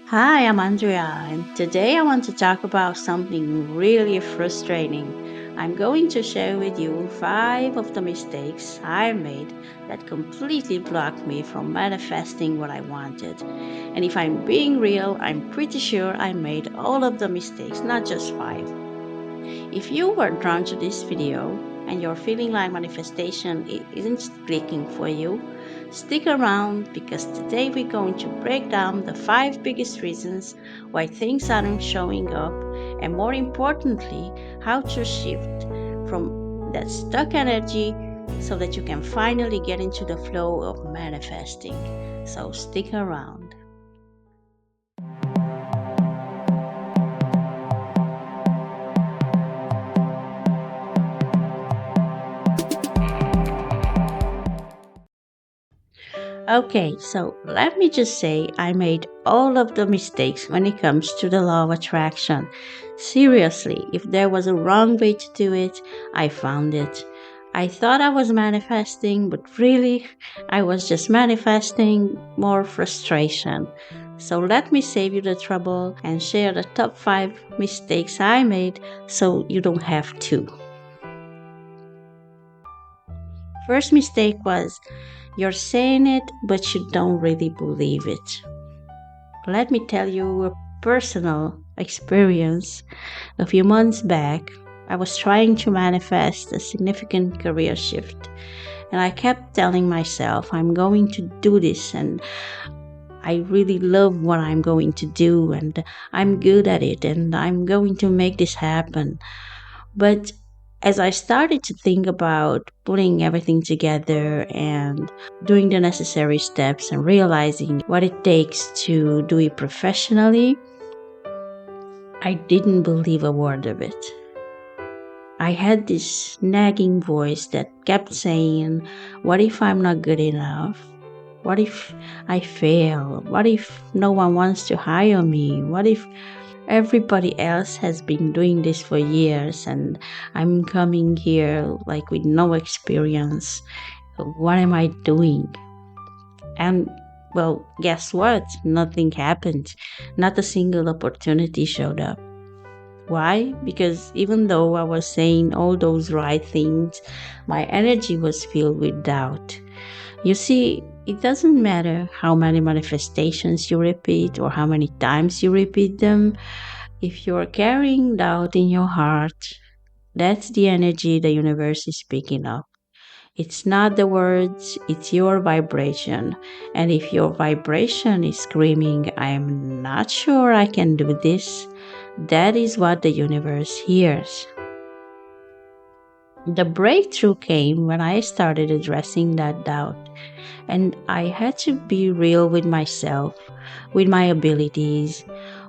Hi, I'm Andrea, and today I want to talk about something really frustrating. I'm going to share with you five of the mistakes I made that completely blocked me from manifesting what I wanted. And if I'm being real, I'm pretty sure I made all of the mistakes, not just five. If you were drawn to this video and you're feeling like manifestation isn't clicking for you, stick around because today we're going to break down the five biggest reasons why things aren't showing up, and more importantly, how to shift from that stuck energy so that you can finally get into the flow of manifesting. So stick around. Okay, so let me just say I made all of the mistakes when it comes to the law of attraction. Seriously, if there was a wrong way to do it, I found it. I thought I was manifesting, but really, I was just manifesting more frustration. So let me save you the trouble and share the top five mistakes I made so you don't have to. First mistake was you're saying it, but you don't really believe it. Let me tell you a personal experience. A few months back, I was trying to manifest a significant career shift, and I kept telling myself, I'm going to do this, and I really love what I'm going to do, and I'm good at it, and I'm going to make this happen. But as I started to think about putting everything together and doing the necessary steps and realizing what it takes to do it professionally, I didn't believe a word of it. I had this nagging voice that kept saying, what if I'm not good enough? What if I fail? What if no one wants to hire me? What if everybody else has been doing this for years and I'm coming here like with no experience? What am I doing? And well, guess what? Nothing happened. Not a single opportunity showed up. Why? Because even though I was saying all those right things, my energy was filled with doubt. You see, it doesn't matter how many manifestations you repeat or how many times you repeat them. If you're carrying doubt in your heart, that's the energy the universe is picking up. It's not the words, it's your vibration. And if your vibration is screaming, I'm not sure I can do this, that is what the universe hears. The breakthrough came when I started addressing that doubt, and I had to be real with myself, with my abilities.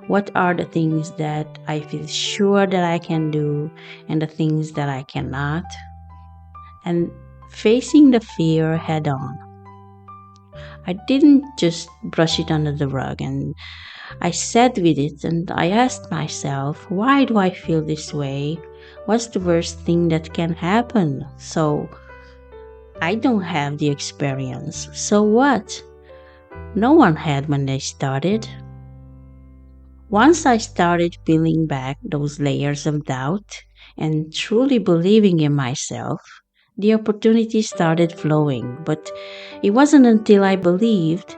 What are the things that I feel sure that I can do, and the things that I cannot? And facing the fear head on. I didn't just brush it under the rug, and I sat with it and I asked myself, why do I feel this way? What's the worst thing that can happen? So I don't have the experience. So what? No one had when they started. Once I started peeling back those layers of doubt and truly believing in myself, the opportunity started flowing. But it wasn't until I believed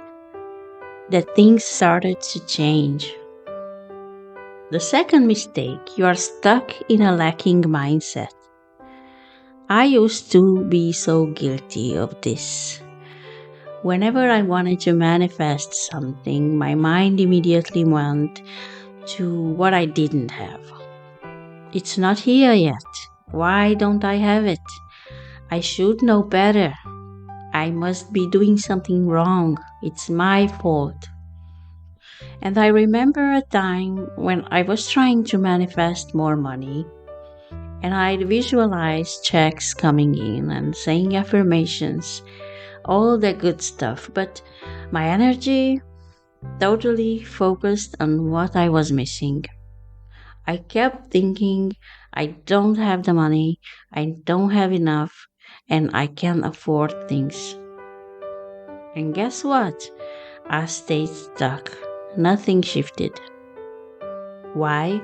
that things started to change. The second mistake, you are stuck in a lacking mindset. I used to be so guilty of this. Whenever I wanted to manifest something, my mind immediately went to what I didn't have. It's not here yet. Why don't I have it? I should know better. I must be doing something wrong. It's my fault. And I remember a time when I was trying to manifest more money, and I'd visualize checks coming in and saying affirmations, all the good stuff, but my energy totally focused on what I was missing. I kept thinking, I don't have the money, I don't have enough, and I can't afford things. And guess what? I stayed stuck. nothing shifted. Why?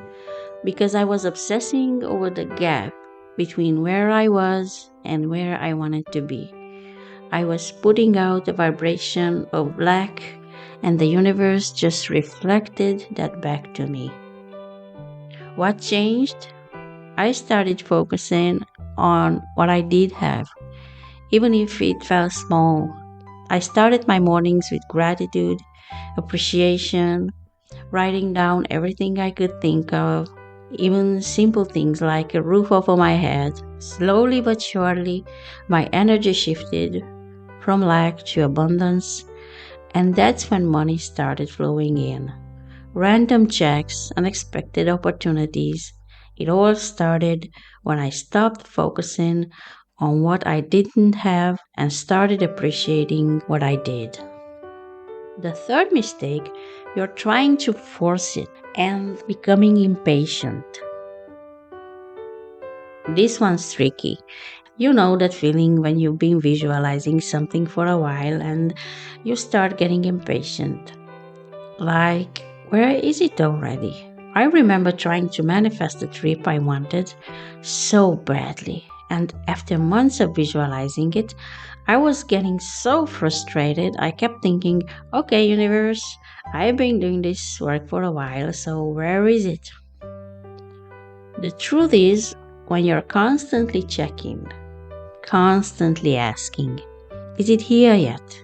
Because I was obsessing over the gap between where I was and where I wanted to be. I was putting out a vibration of lack, and the universe just reflected that back to me. What changed? I started focusing on what I did have, even if it felt small. I started my mornings with gratitude, appreciation, writing down everything I could think of, even simple things like a roof over my head. Slowly but surely, my energy shifted from lack to abundance, and that's when money started flowing in. Random checks, unexpected opportunities. It all started when I stopped focusing on what I didn't have and started appreciating what I did. The third mistake, you're trying to force it and becoming impatient. This one's tricky. You know that feeling when you've been visualizing something for a while and you start getting impatient. Like, where is it already? I remember trying to manifest the trip I wanted so badly, and after months of visualizing it, I was getting so frustrated. I kept thinking, okay, universe, I've been doing this work for a while, so where is it? The truth is, when you're constantly checking, constantly asking, is it here yet?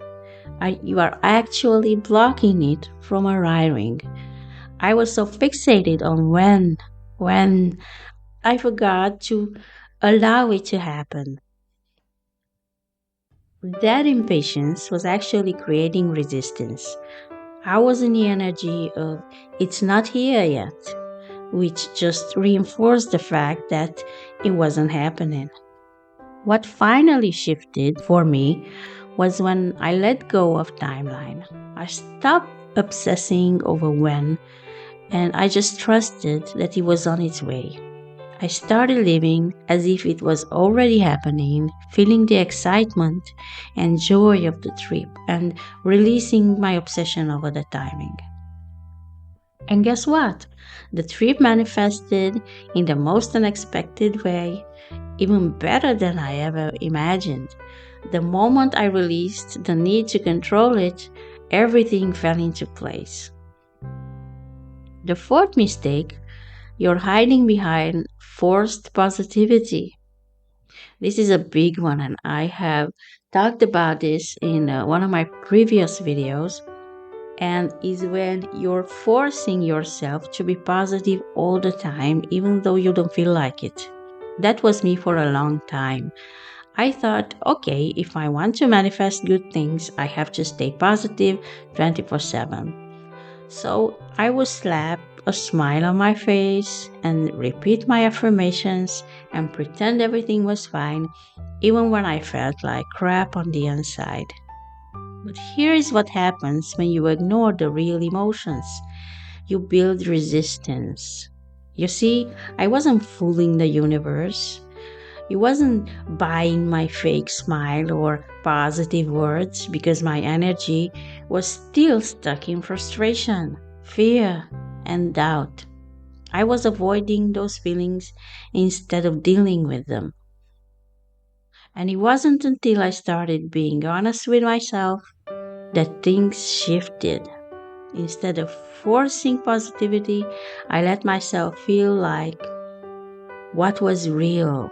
You are actually blocking it from arriving. I was so fixated on when I forgot to allow it to happen. That impatience was actually creating resistance. I was in the energy of it's not here yet, which just reinforced the fact that it wasn't happening. What finally shifted for me was when I let go of timeline. I stopped obsessing over when, and I just trusted that it was on its way. I started living as if it was already happening, feeling the excitement and joy of the trip, and releasing my obsession over the timing. And guess what? The trip manifested in the most unexpected way, even better than I ever imagined. The moment I released the need to control it, everything fell into place. The fourth mistake, you're hiding behind forced positivity. This is a big one, and I have talked about this in one of my previous videos. And is when you're forcing yourself to be positive all the time, even though you don't feel like it. That was me for a long time. I thought, okay, if I want to manifest good things, I have to stay positive 24/7. So I would slap a smile on my face and repeat my affirmations and pretend everything was fine, even when I felt like crap on the inside. But here is what happens when you ignore the real emotions. You build resistance. You see, I wasn't fooling the universe. It wasn't buying my fake smile or positive words because my energy was still stuck in frustration, fear, and doubt. I was avoiding those feelings instead of dealing with them. And it wasn't until I started being honest with myself that things shifted. Instead of forcing positivity, I let myself feel like what was real.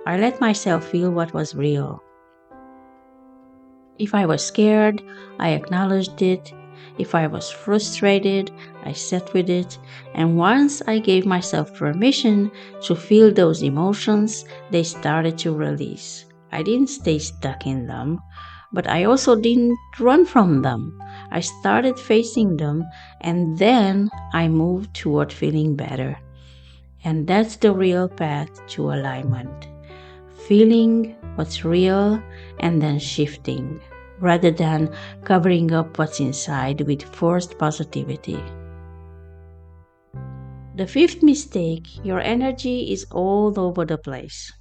I let myself feel what was real. If I was scared, I acknowledged it. If I was frustrated, I sat with it. And once I gave myself permission to feel those emotions, they started to release. I didn't stay stuck in them, but I also didn't run from them. I started facing them, and then I moved toward feeling better. And that's the real path to alignment. Feeling what's real and then shifting, rather than covering up what's inside with forced positivity. The fifth mistake, your energy is all over the place.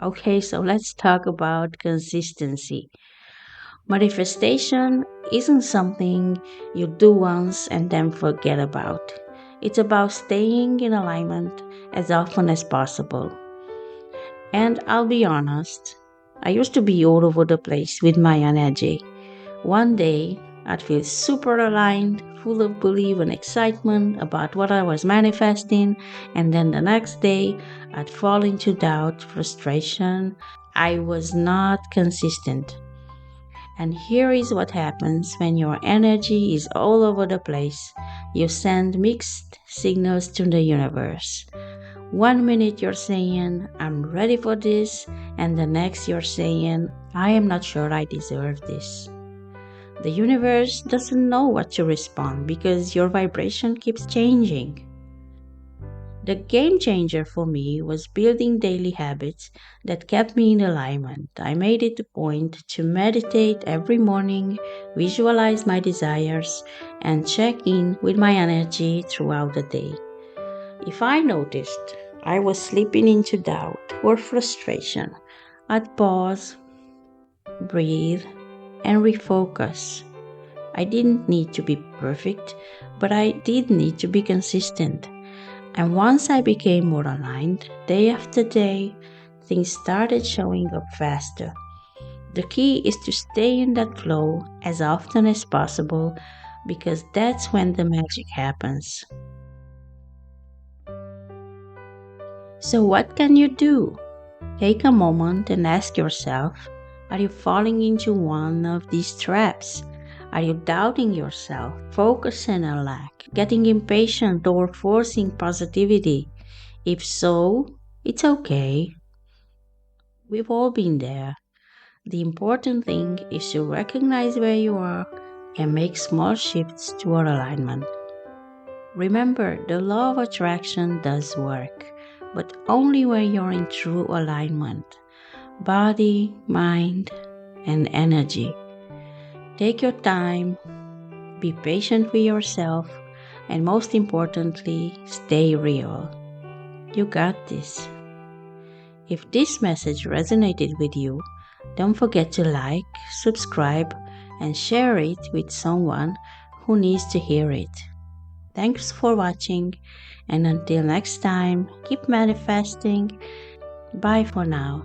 Okay, so let's talk about consistency. Manifestation isn't something you do once and then forget about. It's about staying in alignment as often as possible. And I'll be honest, I used to be all over the place with my energy. One day, I'd feel super aligned, full of belief and excitement about what I was manifesting, and then the next day, I'd fall into doubt, frustration. I was not consistent. And here is what happens when your energy is all over the place. You send mixed signals to the universe. One minute you're saying, I'm ready for this, and the next you're saying, I am not sure I deserve this. The universe doesn't know what to respond because your vibration keeps changing. The game changer for me was building daily habits that kept me in alignment. I made it a point to meditate every morning, visualize my desires, and check in with my energy throughout the day. If I noticed I was slipping into doubt or frustration, I'd pause, breathe, and refocus. I didn't need to be perfect, but I did need to be consistent. And once I became more aligned, day after day, things started showing up faster. The key is to stay in that flow as often as possible because that's when the magic happens. So, what can you do? Take a moment and ask yourself, are you falling into one of these traps? Are you doubting yourself, focusing on lack, getting impatient, or forcing positivity? If so, it's okay. We've all been there. The important thing is to recognize where you are and make small shifts toward alignment. Remember, the law of attraction does work, but only when you're in true alignment body, mind, and energy. Take your time, be patient with yourself, and most importantly, stay real. You got this. If this message resonated with you, don't forget to like, subscribe, and share it with someone who needs to hear it. Thanks for watching, and until next time, keep manifesting. Bye for now.